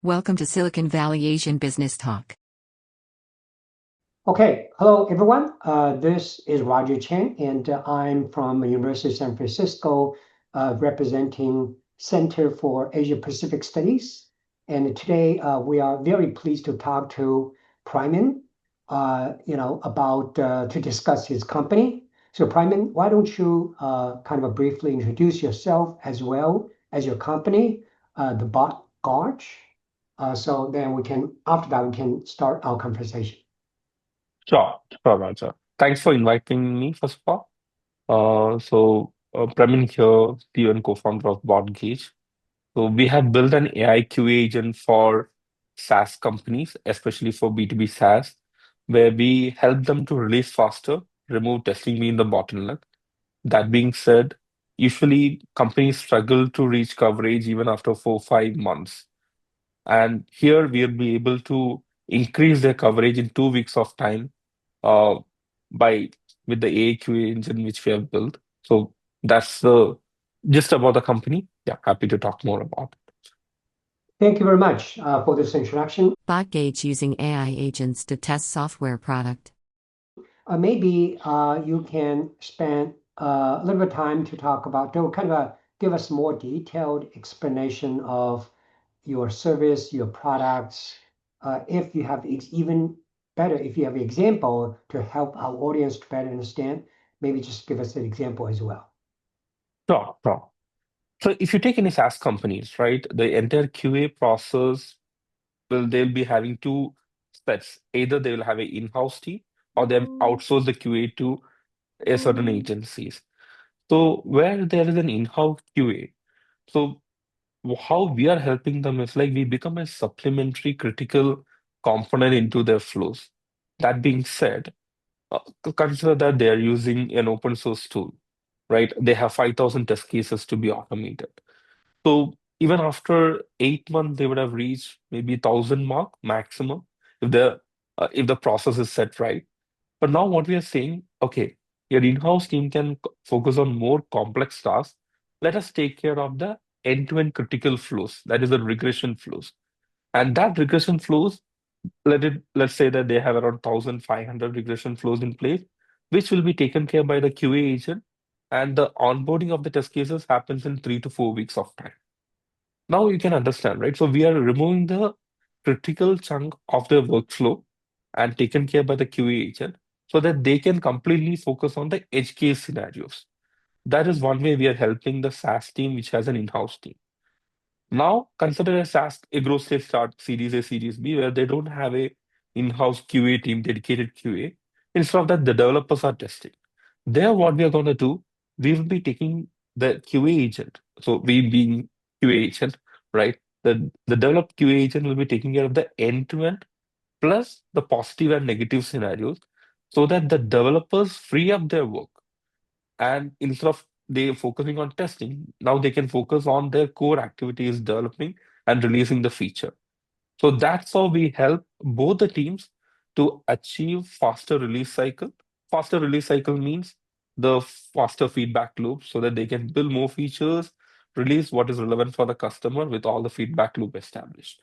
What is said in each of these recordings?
Welcome to Silicon Valley Asian Business Talk. Okay, hello everyone. This is Roger Chen, and I'm from the University of San Francisco, representing Center for Asia Pacific Studies. And today we are very pleased to talk to Pramin, about to discuss his company. So Pramin, why don't you kind of briefly introduce yourself as well as your company, the BotGauge. So then after that, we can start our conversation. Sure, Raja. Thanks for inviting me, first of all. Pramin here, CEO and co-founder of BotGauge. So we have built an AI QA agent for SaaS companies, especially for B2B SaaS, where we help them to release faster, remove testing being the bottleneck. That being said, usually companies struggle to reach coverage even after 4, 5 months. And here we'll be able to increase their coverage in 2 weeks of time uh, by with the AAQA engine which we have built. So that's the just about the company. Yeah, happy to talk more about it. Thank you very much for this introduction. BotGauge using AI agents to test software product. Maybe you can spend a little bit of time to talk about, to kind of give us more detailed explanation of your service, your products. If you have even better, if you have an example to help our audience to better understand, maybe just give us an example as well. Sure. So if you take any SaaS companies, right, the entire QA process they'll be having two sets. Either they will have an in-house team or they outsource the QA to a certain agencies. So where there is an in-house QA, so how we are helping them is like we become a supplementary critical component into their flows. That being said, consider that they are using an open source tool, right? They have 5,000 test cases to be automated. So even after 8 months, they would have reached maybe 1,000 mark maximum if the process is set right. But now what we are saying, okay, your in-house team can focus on more complex tasks. Let us take care of the end-to-end critical flows, that is the regression flows. And that regression flows, let's say that they have around 1,500 regression flows in place, which will be taken care by the QA agent, and the onboarding of the test cases happens in 3 to 4 weeks of time. Now you can understand, right? So we are removing the critical chunk of the workflow and taken care by the QA agent so that they can completely focus on the edge case scenarios. That is one way we are helping the SaaS team, which has an in-house team. Now consider a SaaS, a growth stage start Series A, Series B, where they don't have a in-house QA team, dedicated QA. Instead of that, the developers are testing. There, what we are going to do, we will be taking the QA agent. So we being QA agent, right? The developed QA agent will be taking care of the end-to-end plus the positive and negative scenarios so that the developers free up their work. And instead of they focusing on testing, now they can focus on their core activities, developing and releasing the feature. So that's how we help both the teams to achieve faster release cycle. Faster release cycle means the faster feedback loop so that they can build more features, release what is relevant for the customer with all the feedback loop established.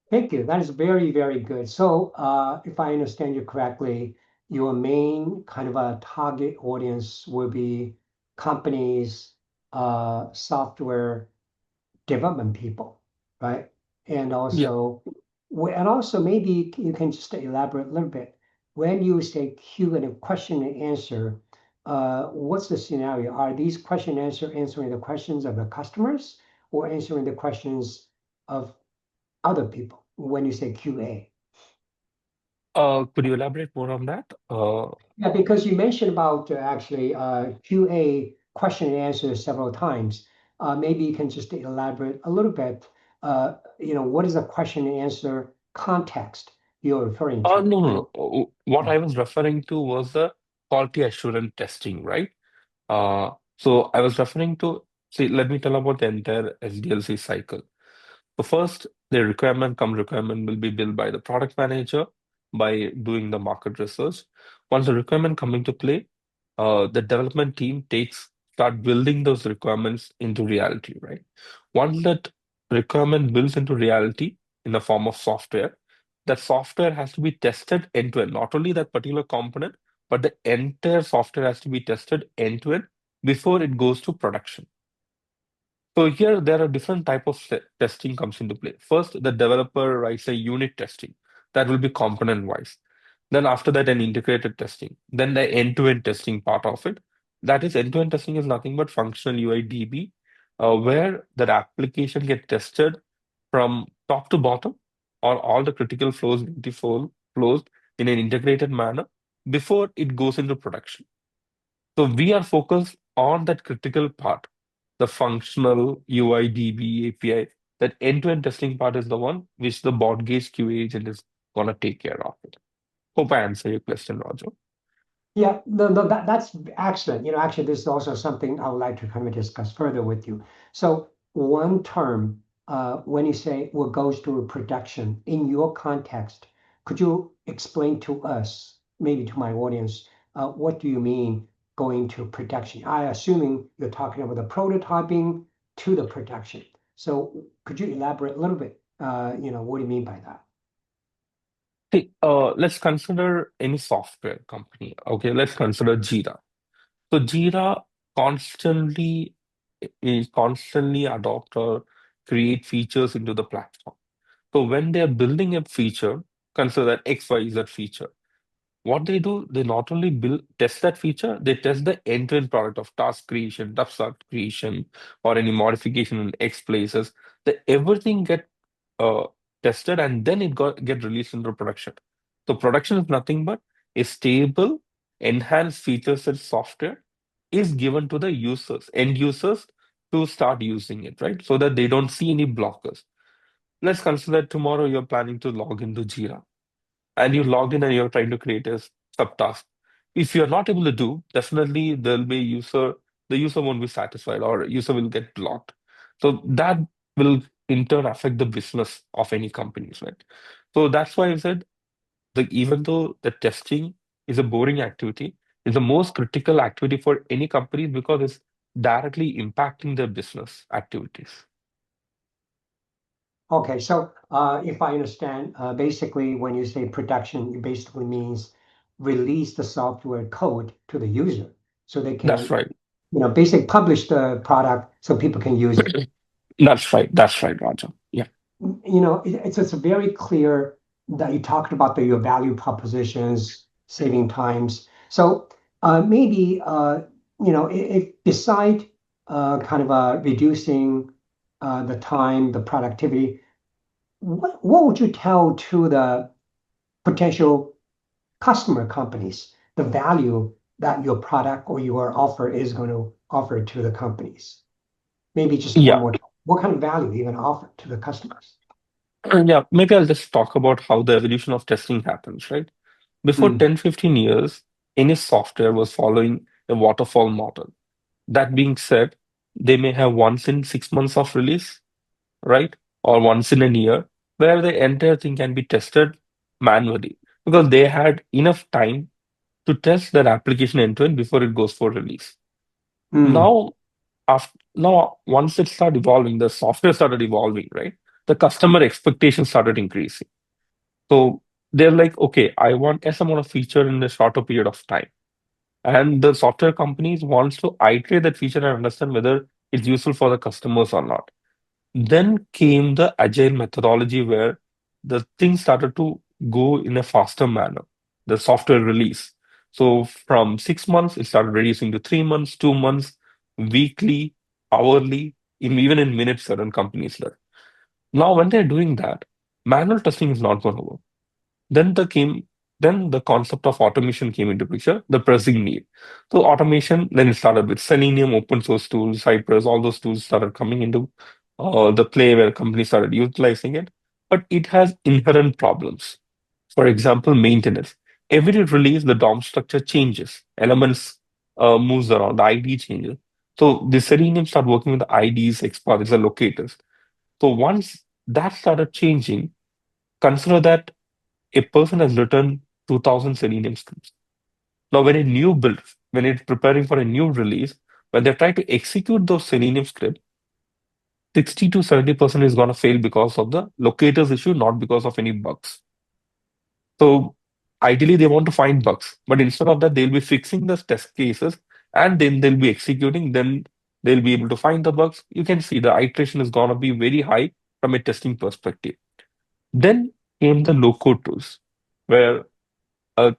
Thank you. That is very, very good. So, if I understand you correctly, your main kind of a target audience will be companies, software development people, right? And Yeah. also, and also maybe you can just elaborate a little bit. When you say Q and a question and answer, what's the scenario? Are these question and answer answering the questions of the customers or answering the questions of other people when you say QA? Could you elaborate more on that? Yeah, because you mentioned about actually QA question and answer several times. Maybe you can just elaborate a little bit. What is the question and answer context you're referring to? No. What I was referring to was the quality assurance testing, right? So I was referring to, see, let me tell about the entire SDLC cycle. So first, the requirement will be built by the product manager by doing the market research. Once the requirement come into play, the development team start building those requirements into reality, right? Once that requirement builds into reality in the form of software. That software has to be tested end to end, not only that particular component, but the entire software has to be tested end to end before it goes to production. So here there are different type of testing comes into play. First, the developer writes a unit testing that will be component wise. Then after that, an integrated testing. Then the end-to-end testing part of it. That is end-to-end testing is nothing but functional UI DB, where that application get tested from top to bottom, or all the critical flows, beautiful flows in an integrated manner before it goes into production. So we are focused on that critical part, the functional UI, DB, API. That end-to-end testing part is the one which the BotGauge QA agent is gonna take care of it. Hope I answer your question, Roger. Yeah, no, that's excellent. Actually, this is also something I would like to kind of discuss further with you. So, one term, when you say what goes through production in your context, could you explain to us, maybe to my audience, what do you mean going to production? I assuming you're talking about the prototyping to the production. So, could you elaborate a little bit? What do you mean by that? See, let's consider any software company. Okay, let's consider Jira. So Jira constantly is constantly adopt or create features into the platform. So when they are building a feature, consider that XYZ feature. What they do, they not only build test that feature, they test the end-to-end product of task creation, start creation, or any modification in X places. That everything uh, tested and then it get released into production. So production is nothing but a stable, enhanced feature set software is given to the users, end users, to start using it, right? So that they don't see any blockers. Let's consider tomorrow you're planning to log into Jira and you logged in and you're trying to create a subtask. If you're not able to do, definitely there'll be the user won't be satisfied or user will get blocked. So that will in turn affect the business of any companies, right? So that's why I said that even though the testing is a boring activity, it's the most critical activity for any company because it's directly impacting their business activities. Okay, so if I understand, basically when you say production, it basically means release the software code to the user so they That's can, right. basically publish the product so people can use it. That's right. That's right, Raja. Yeah. It's very clear that you talked about your value propositions, saving times. So maybe if beside kind of reducing the time, the productivity, what would you tell to the potential customer companies, the value that your product or your offer is going to offer to the companies? Maybe just one Yeah. more time. What kind of value are you going to offer to the customers? Yeah, maybe I'll just talk about how the evolution of testing happens, right? Before Mm, 10, 15 years, any software was following a waterfall model. That being said, they may have once in 6 months of release, right? Or once in a year, where the entire thing can be tested manually because they had enough time to test their application end to end before it goes for release. mm, Now, now once it started evolving, the software started evolving, right? The customer expectations started increasing. So they're like, okay, I want S amount of feature in a shorter period of time. And the software companies wants to iterate that feature and understand whether it's useful for the customers or not. Then came the agile methodology where the things started to go in a faster manner, the software release. So from 6 months, it started reducing to 3 months, 2 months, weekly, hourly, even in minutes, certain companies learn. Now, when they're doing that, manual testing is not going to work. Then then the concept of automation came into picture, the pressing need. So automation, then it started with Selenium, open source tools, Cypress, all those tools started coming into the play where companies started utilizing it. But it has inherent problems. For example, maintenance. Every release, the DOM structure changes. Elements moves around, the ID changes. So the Selenium started working with the IDs, exports, the locators. So once that started changing, consider that a person has written 2000 Selenium scripts. Now, when a new build, when it's preparing for a new release, when they try to execute those Selenium scripts, 60 to 70% is going to fail because of the locators issue, not because of any bugs. So ideally, they want to find bugs, but instead of that, they'll be fixing the test cases and then they'll be executing. Then they'll be able to find the bugs. You can see the iteration is going to be very high from a testing perspective. Then came the low-code tools, where a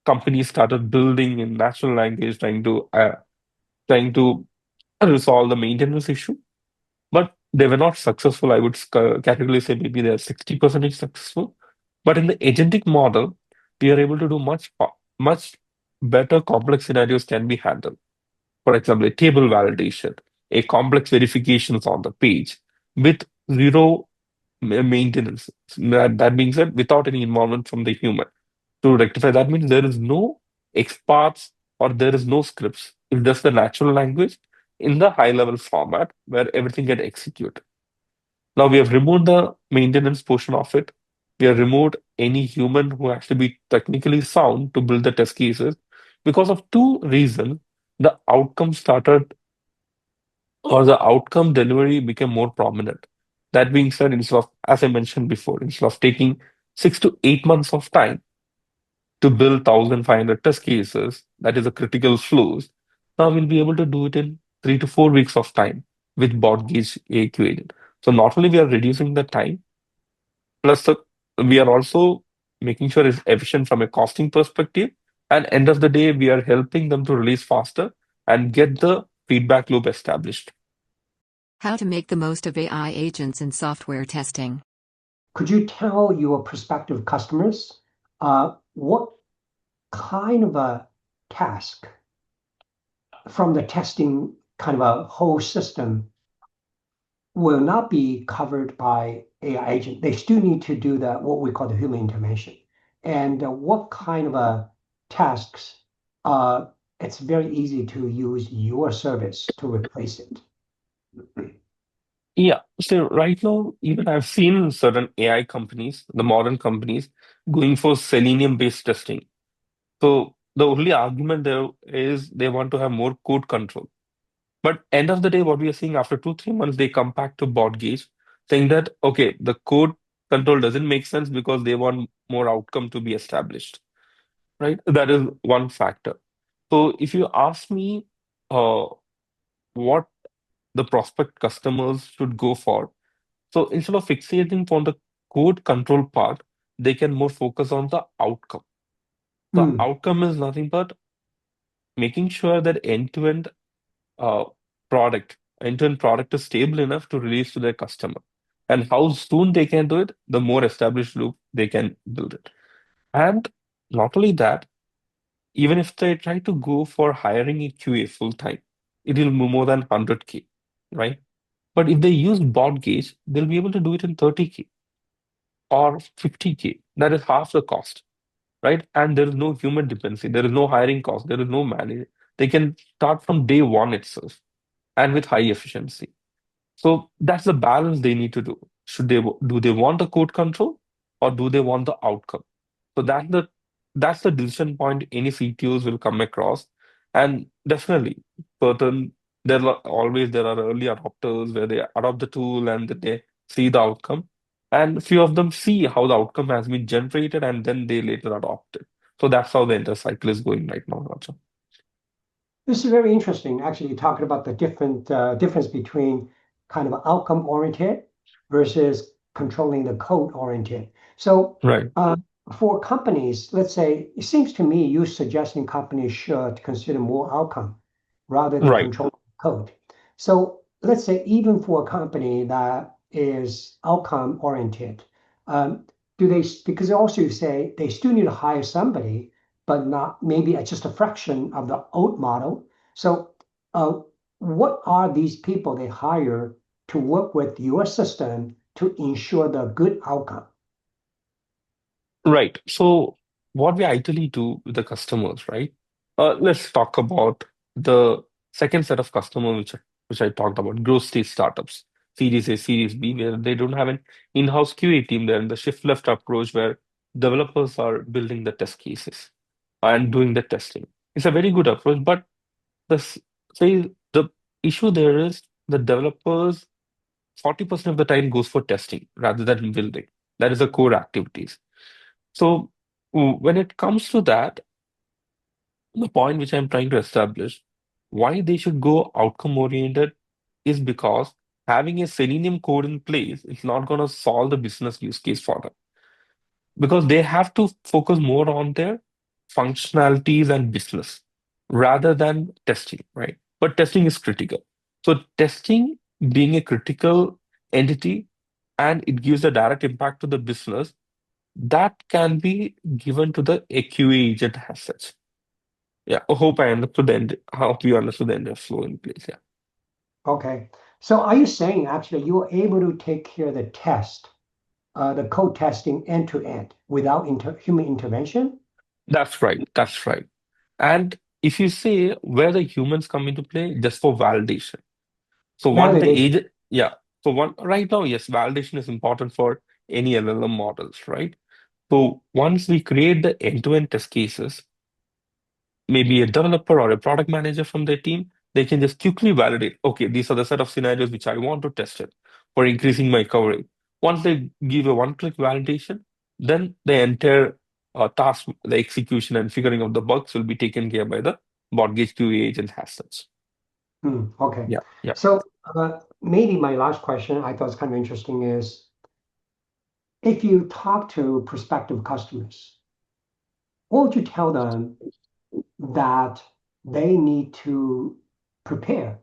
company started building in natural language, trying to resolve the maintenance issue, but they were not successful. I would categorically say maybe they're 60% successful. But in the agentic model, we are able to do much better complex scenarios can be handled. For example, a table validation, a complex verifications on the page with zero maintenance. That being said, without any involvement from the human to rectify. That means there is no experts or there is no scripts. It's just the natural language in the high level format where everything get executed. Now we have removed the maintenance portion of it. We have removed any human who has to be technically sound to build the test cases. Because of two reasons, the outcome started or the outcome delivery became more prominent. That being said, instead of, as I mentioned before, instead of taking 6 to 8 months of time to build 1,500 test cases, that is a critical flows, now we'll be able to do it in 3 to 4 weeks of time with BotGauge AQ agent. So not only we are reducing the time, plus we are also making sure it's efficient from a costing perspective. And end of the day, we are helping them to release faster and get the feedback loop established. How to make the most of AI agents in software testing. Could you tell your prospective customers what kind of a task from the testing kind of a whole system will not be covered by AI agent? They still need to do the what we call the human intervention. And what kind of tasks it's very easy to use your service to replace it. Yeah, so right now, even I've seen certain AI companies, the modern companies, going for Selenium-based testing. So the only argument there is they want to have more code control. But end of the day, what we are seeing after 2, 3 months, they come back to BotGauge saying that, okay, the code control doesn't make sense because they want more outcome to be established, right? That is one factor. So if you ask me what the prospect customers should go for, so instead of fixating on the code control part, they can more focus on the outcome. The Hmm. outcome is nothing but making sure that end-to-end uh, end-to-end product is stable enough to release to their customer. And how soon they can do it, the more established loop they can build it. And not only that, even if they try to go for hiring a QA full time, it will be more than 100K, right? But if they use bot gauge, they'll be able to do it in 30K or 50K. That is half the cost, right? And there is no human dependency. There is no hiring cost. There is no managing. They can start from day one itself and with high efficiency. So that's the balance they need to do. Do they want the code control or do they want the outcome? So that's the decision point any CTOs will come across. And definitely certain there are early adopters where they adopt the tool and they see the outcome. And few of them see how the outcome has been generated and then they later adopt it. So that's how the entire cycle is going right now, Raja. This is very interesting, actually, talking about the different difference between kind of outcome oriented versus controlling the code oriented. So, Right, uh, for companies, let's say, it seems to me you suggesting companies should consider more outcome rather than right. control code. So, let's say even for a company that is outcome oriented, um, do they? Because also you say they still need to hire somebody but not maybe just a fraction of the old model. So, uh, what are these people they hire to work with your system to ensure the good outcome? Right. So what we ideally do with the customers, right? Let's talk about the second set of customers which I talked about, growth stage startups, Series A, Series B, where they don't have an in-house QA team. They're in the shift left approach where developers are building the test cases and doing the testing. It's a very good approach, but the s- say the issue there is the developers 40% of the time goes for testing rather than building. That is the core activities. So when it comes to that, the point which I'm trying to establish, why they should go outcome oriented is because having a Selenium code in place is not going to solve the business use case for them because they have to focus more on their functionalities and business rather than testing, right? But testing is critical. So testing being a critical entity and it gives a direct impact to the business, that can be given to the AQA agent as such. Yeah, I hope I understood hope you understood the entire flow in place. Yeah, Okay. So are you saying actually you are able to take care of the test, the code testing end to end without human intervention? that's right. That's right. And if you say where the humans come into play, just for validation. So once the Validation. agent, yeah. So one right now, yes, validation is important for any LLM models, right? So once we create the end-to-end test cases, maybe a developer or a product manager from their team, they can just quickly validate, okay, these are the set of scenarios which I want to test it for increasing my coverage. Once they give a one-click validation, then the entire task, the execution and figuring out the bugs will be taken care by the BotGauge QA agent as such. Okay. Yeah, yeah. So maybe my last question I thought was kind of interesting is if you talk to prospective customers, what would you tell them that they need to prepare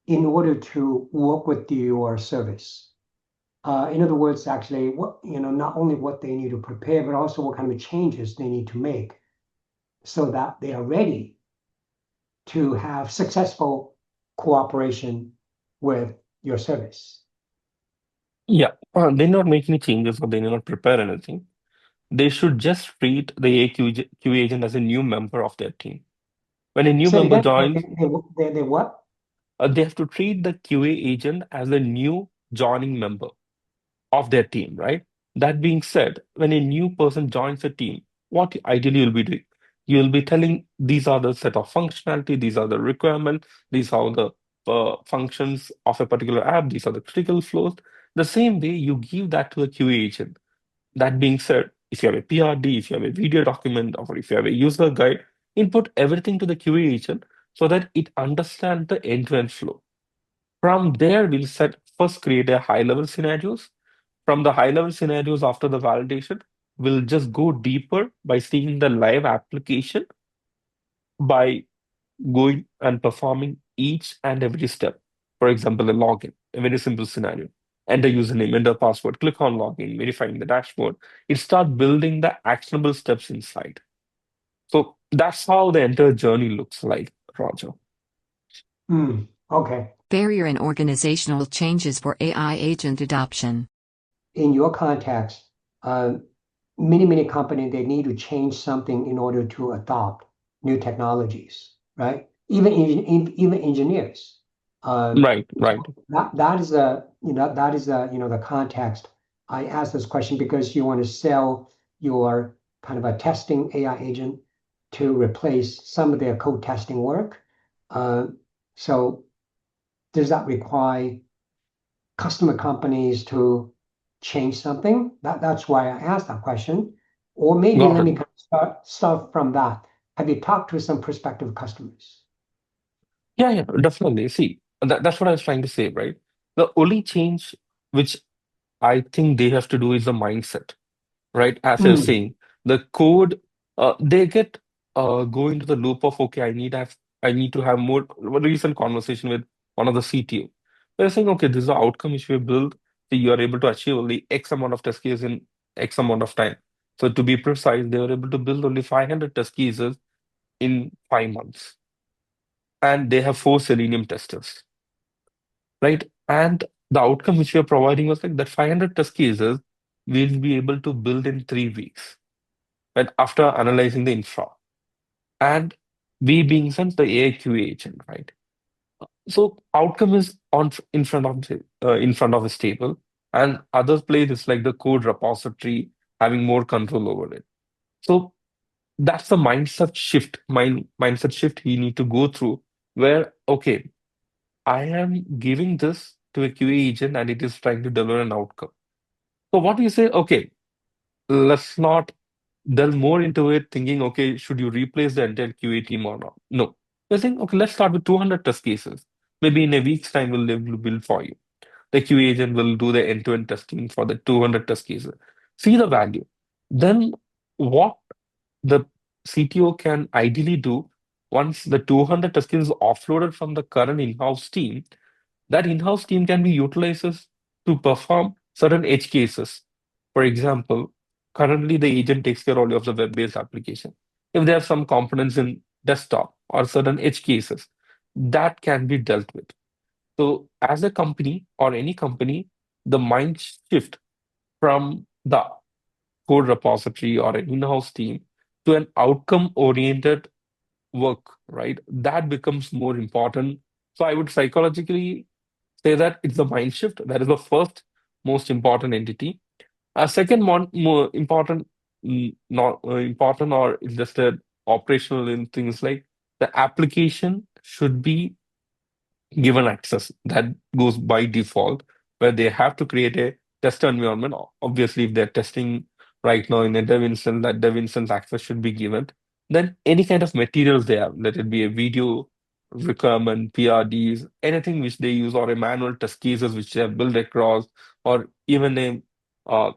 in order to work with your service? In other words, actually, what not only what they need to prepare, but also what kind of changes they need to make so that they are ready to have successful cooperation with your service. Yeah, they not make any changes or they do not prepare anything. They should just treat the AQA agent as a new member of their team. When a new Say it member again. joins, They what? they have to treat the QA agent as a new joining member of their team, right? That being said, when a new person joins a team, what ideally you'll be doing? You'll be telling these are the set of functionality, these are the requirements, these are the functions of a particular app, these are the critical flows. The same way you give that to the QA agent. That being said, if you have a PRD, if you have a video document, or if you have a user guide, input everything to the QA agent so that it understands the end-to-end flow. From there, we'll first create a high-level scenarios. From the high-level scenarios after the validation, we'll just go deeper by seeing the live application by going and performing each and every step. For example, a login, a very simple scenario. Enter username, enter password, click on login, verifying the dashboard. It starts building the actionable steps inside. So that's how the entire journey looks like, Roger. Okay. Barrier and organizational changes for AI agent adoption. In your context, many companies they need to change something in order to adopt new technologies, right? Even engineers. Um, Right, right. that is the context. I asked this question because you want to sell your kind of a testing AI agent to replace some of their code testing work. Uh, so does that require customer companies to change something? That's why I asked that question. Or maybe Got let it. me kind of start from that. Have you talked to some prospective customers? Yeah, yeah, definitely. See, that's what I was trying to say, right? The only change which I think they have to do is the mindset, right? As I was Mm, saying, the code, they get go into the loop of, okay, I need to have more. A recent conversation with one of the CTO. They're saying, okay, this is the outcome which we build. So you are able to achieve only X amount of test cases in X amount of time. So to be precise, they were able to build only 500 test cases in 5 months. And they have four Selenium testers, right? And the outcome which we are providing was like that 500 test cases we'll be able to build in 3 weeks, right? After analyzing the infra. And we being sent the AIQA agent, right? So outcome is in front of in front of this table, and other place is like the code repository having more control over it. So that's the mindset shift you need to go through, where okay, I am giving this to a QA agent and it is trying to deliver an outcome. So what do you say? Okay, let's not delve more into it, thinking, okay, should you replace the entire QA team or not? No. You're saying, okay, let's start with 200 test cases. Maybe in a week's time, we'll be able to build for you. The QA agent will do the end-to-end testing for the 200 test cases. See the value. Then what the CTO can ideally do once the 200 test cases is offloaded from the current in-house team, that in-house team can be utilized to perform certain edge cases. For example, currently the agent takes care only of the web-based application. If there are some components in desktop or certain edge cases, that can be dealt with. So as a company or any company, the mind shift from the code repository or an in-house team to an outcome-oriented work, right? That becomes more important. So I would psychologically say that it's the mind shift. That is the first most important entity. A second more important, not important or just a operational in things like the application should be given access. That goes by default, where they have to create a test environment. Obviously, if they're testing right now in a dev instance, that dev instance access should be given. Then any kind of materials they have, let it be a video requirement, PRDs, anything which they use, or a manual test cases which they have built across, or even a uh,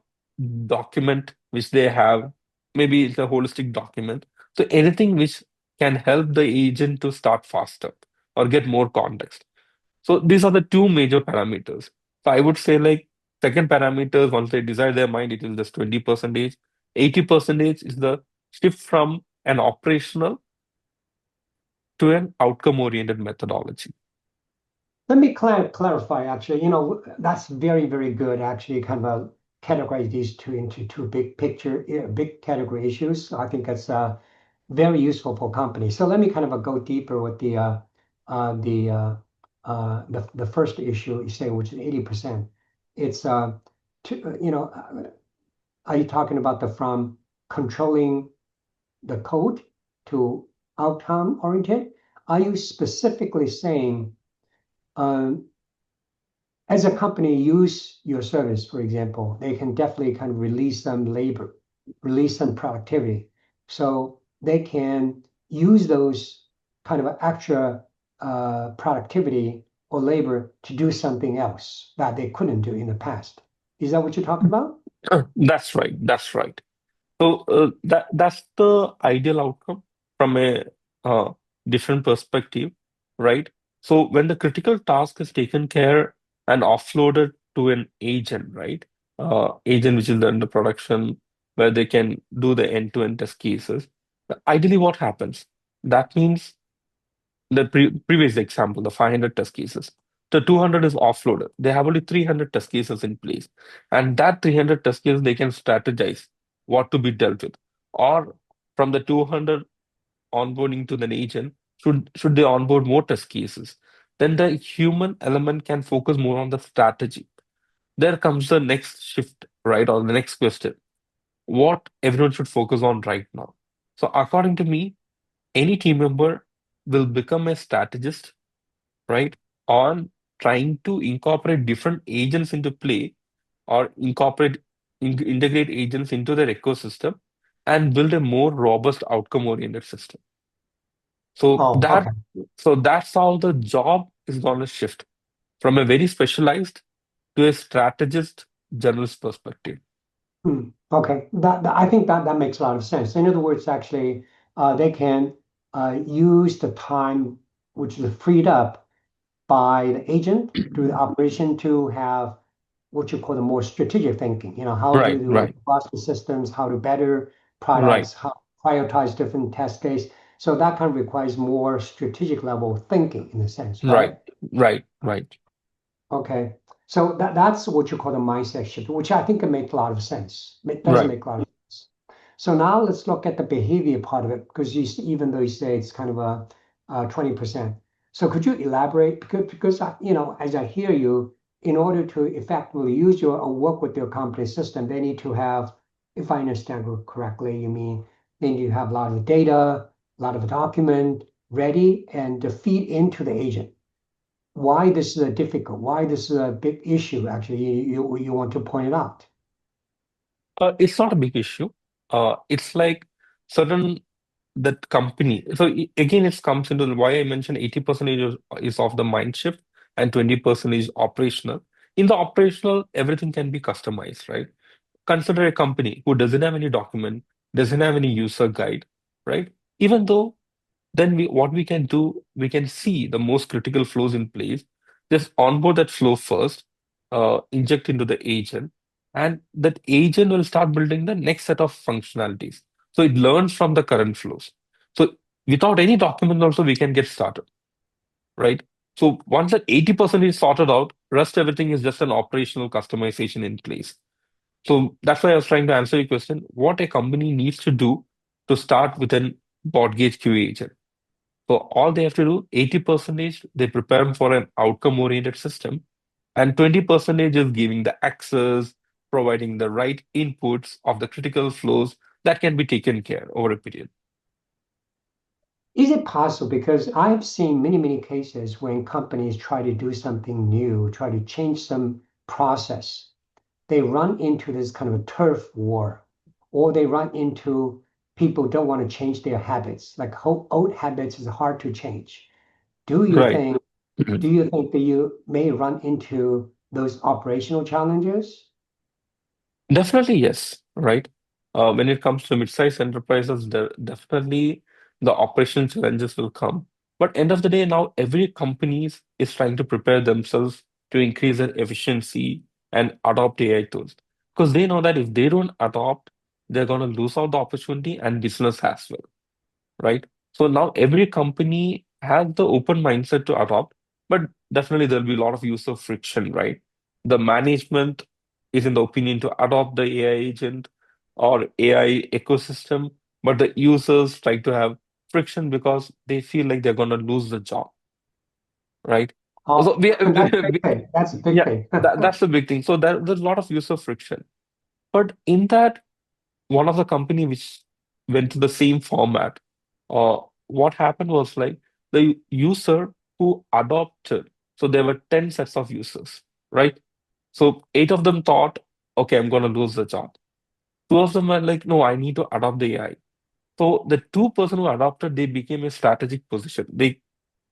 document which they have, maybe it's a holistic document. So anything which can help the agent to start faster or get more context. So these are the two major parameters. So I would say like second parameters, once they decide their mind, it is just 20%. 80% is the shift from an operational to an outcome-oriented methodology. Let me clarify, actually. That's very, very good, actually, kind of categorize these two into two big category issues. I think that's very useful for companies. So let me kind of go deeper with the first issue you say, which is 80%. It's are you talking about the from controlling the code to outcome oriented? Are you specifically saying um, as a company use your service, for example, they can definitely kind of release some labor, release some productivity. So they can use those kind of extra productivity or labor to do something else that they couldn't do in the past. Is that what you're talking about? That's right. That's right. So that's the ideal outcome from a uh, different perspective, right? So when the critical task is taken care and offloaded to an agent, right? Agent which is under production, where they can do the end-to-end test cases. Ideally, what happens? That means the previous example, the 500 test cases. The 200 is offloaded. They have only 300 test cases in place. And that 300 test cases, they can strategize what to be dealt with. Or from the 200 onboarding to the agent, should they onboard more test cases? Then the human element can focus more on the strategy. There comes the next shift, right? Or the next question. What everyone should focus on right now. So according to me, any team member will become a strategist, right, on trying to incorporate different agents into play or integrate agents into their ecosystem and build a more robust outcome-oriented system. So Oh, that okay. so that's how the job is going to shift from a very specialized to a strategist generalist perspective. Okay, I think that makes a lot of sense. In other words, actually, they can use the time which is freed up by the agent through the operation to have what you call the more strategic thinking. How to Right, do right, robust the systems, how to better right, products, how to prioritize different test case. So that kind of requires more strategic level thinking in a sense, right, right? right, right, Okay. So that's what you call the mindset shift, which I think can make a lot of sense. It does right. make a lot of sense. So now let's look at the behavior part of it, because even though you say it's kind of a 20%. So could you elaborate? Because as I hear you, in order to effectively use your or work with your company system, they need to have, if I understand correctly, you mean they need to have a lot of data, a lot of document ready, and to feed into the agent. why this is difficult, why this is a big issue. Actually, you want to point it out. It's not a big issue. It's like certain that company. So again, it comes into why I mentioned 80% is of the mind shift and 20% is operational. In the operational, everything can be customized, right? Consider a company who doesn't have any document, doesn't have any user guide, right? Even though then what we can do, we can see the most critical flows in place, just onboard that flow first, inject into the agent, and that agent will start building the next set of functionalities. So it learns from the current flows. So without any document also, we can get started, right? So once that 80% is sorted out, rest everything is just an operational customization in place. So that's why I was trying to answer your question, what a company needs to do to start with an BotGauge QA agent. So all they have to do, 80% they prepare them for an outcome-oriented system, and 20% is giving the access, providing the right inputs of the critical flows that can be taken care over a period. Is it possible? Because I've seen many cases when companies try to do something new, try to change some process, they run into this kind of a turf war, or they run into people don't want to change their habits. Like old habits is hard to change. Do you Right. think Mhm. do you think that you may run into those operational challenges? Definitely, yes, right. When it comes to mid-sized enterprises, definitely the operational challenges will come. But end of the day, now every company is trying to prepare themselves to increase their efficiency and adopt AI tools. Because they know that if they don't adopt, they're going to lose out the opportunity and business as well, right? So now every company has the open mindset to adopt, but definitely there'll be a lot of user friction, right? The management is in the opinion to adopt the AI agent or AI ecosystem, but the users try to have friction because they feel like they're going to lose the job, right? Oh, So we, that's a big thing. That's a big yeah, thing. that's the big thing. So there's a lot of user friction. But in that, one of the company which went to the same format, what happened was like the user who adopted, so there were 10 sets of users, right? So eight of them thought, okay, I'm going to lose the job. Two of them were like, no, I need to adopt the AI. So the two-person who adopted, they became a strategic position. They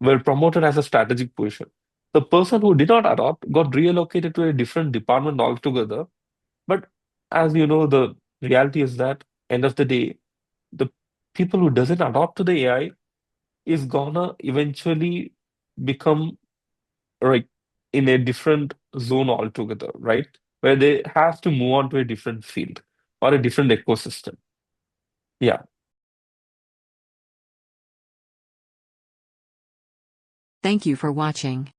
were promoted as a strategic position. The person who did not adopt got reallocated to a different department altogether. But as you know, the reality is that end of the day, the people who doesn't adopt to the AI is gonna eventually become like in a different zone altogether, right? Where they have to move on to a different field or a different ecosystem. Yeah. Thank you for watching.